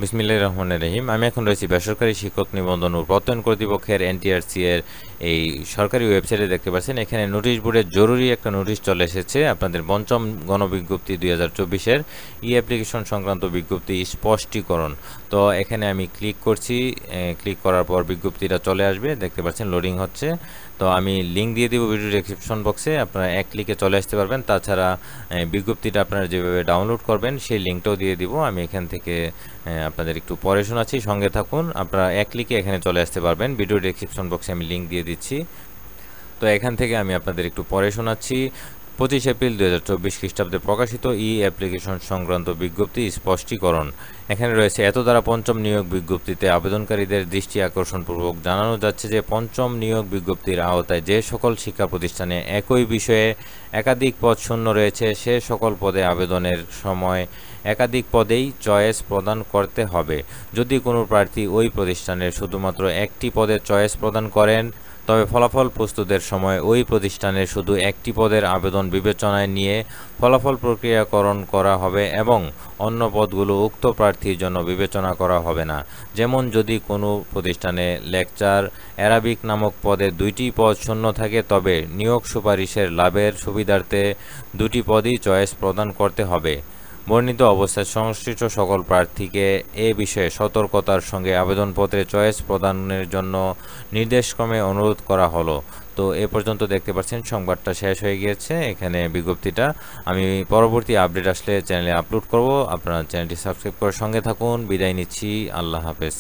বিসমিল্লাহির রহমানির রহিম। আমি এখন রয়েছি বেসরকারি শিক্ষক নিবন্ধন ও প্রত্যয়ন কর্তৃপক্ষের এনটিআরসি এর এই সরকারি ওয়েবসাইটে দেখতে পাচ্ছেন। এখানে নোটিশ বোর্ডের জরুরি একটা নোটিশ চলে এসেছে। আপনাদের পঞ্চম গণবিজ্ঞপ্তি 2024-এর ই অ্যাপ্লিকেশন সংক্রান্ত বিজ্ঞপ্তি স্পষ্টীকরণ। তো এখানে আমি ক্লিক করছি। ক্লিক করার পর বিজ্ঞপ্তিটা চলে আসবে, দেখতে পাচ্ছেন লোডিং হচ্ছে। তো আমি লিঙ্ক দিয়ে দিব ভিডিও ডেসক্রিপশন বক্সে, আপনারা এক ক্লিকে চলে আসতে পারবেন। তাছাড়া বিজ্ঞপ্তিটা আপনারা যেভাবে ডাউনলোড করবেন সেই লিঙ্কটাও দিয়ে দিব। আমি এখান থেকে আপনাদের একটু পরে শোনাচ্ছি, সঙ্গে থাকুন। আপনারা এক ক্লিকে এখানে চলে আসতে পারবেন। ভিডিও ডেসক্রিপশন বক্সে আমি লিঙ্ক দিয়ে দিচ্ছি। তো এখান থেকে আমি আপনাদের একটু পরে শোনাচ্ছি। 25 এপ্রিল 2024 খ্রিস্টাব্দে প্রকাশিত ই অ্যাপ্লিকেশন সংক্রান্ত বিজ্ঞপ্তি স্পষ্টীকরণ। এখানে রয়েছে এত দ্বারা পঞ্চম নিয়োগ বিজ্ঞপ্তিতে আবেদনকারীদের দৃষ্টি আকর্ষণপূর্বক জানানো যাচ্ছে যে পঞ্চম নিয়োগ বিজ্ঞপ্তির আওতায় যে সকল শিক্ষা প্রতিষ্ঠানে একই বিষয়ে একাধিক পদ শূন্য রয়েছে সে সকল পদে আবেদনের সময় একাধিক পদেই চয়েস প্রদান করতে হবে। যদি কোনো প্রার্থী ওই প্রতিষ্ঠানের শুধুমাত্র একটি পদে চয়েস প্রদান করেন তবে ফলাফল প্রস্তুতের সময় ওই প্রতিষ্ঠানের শুধু একটি পদের আবেদন বিবেচনায় নিয়ে ফলাফল প্রক্রিয়াকরণ করা হবে এবং অন্য পদগুলো উক্ত প্রার্থীর জন্য বিবেচনা করা হবে না। যেমন যদি কোনো প্রতিষ্ঠানে লেকচার অ্যারাবিক নামক পদে 2টি পদ শূন্য থাকে তবে নিয়োগ সুপারিশের লাভের সুবিধার্থে 2টি পদই চয়েস প্রদান করতে হবে। বর্ণিত অবস্থায় সংশ্লিষ্ট সকল প্রার্থীকে এ বিষয়ে সতর্কতার সঙ্গে আবেদনপত্রে চয়েস প্রদানের জন্য নির্দেশক্রমে অনুরোধ করা হলো। তো এ পর্যন্ত দেখতে পাচ্ছেন সংবাদটা শেষ হয়ে গিয়েছে। এখানে বিজ্ঞপ্তিটা আমি পরবর্তী আপডেট আসলে চ্যানেলে আপলোড করব। আপনারা চ্যানেলটি সাবস্ক্রাইব করে সঙ্গে থাকুন। বিদায় নিচ্ছি। আল্লাহ হাফেজ।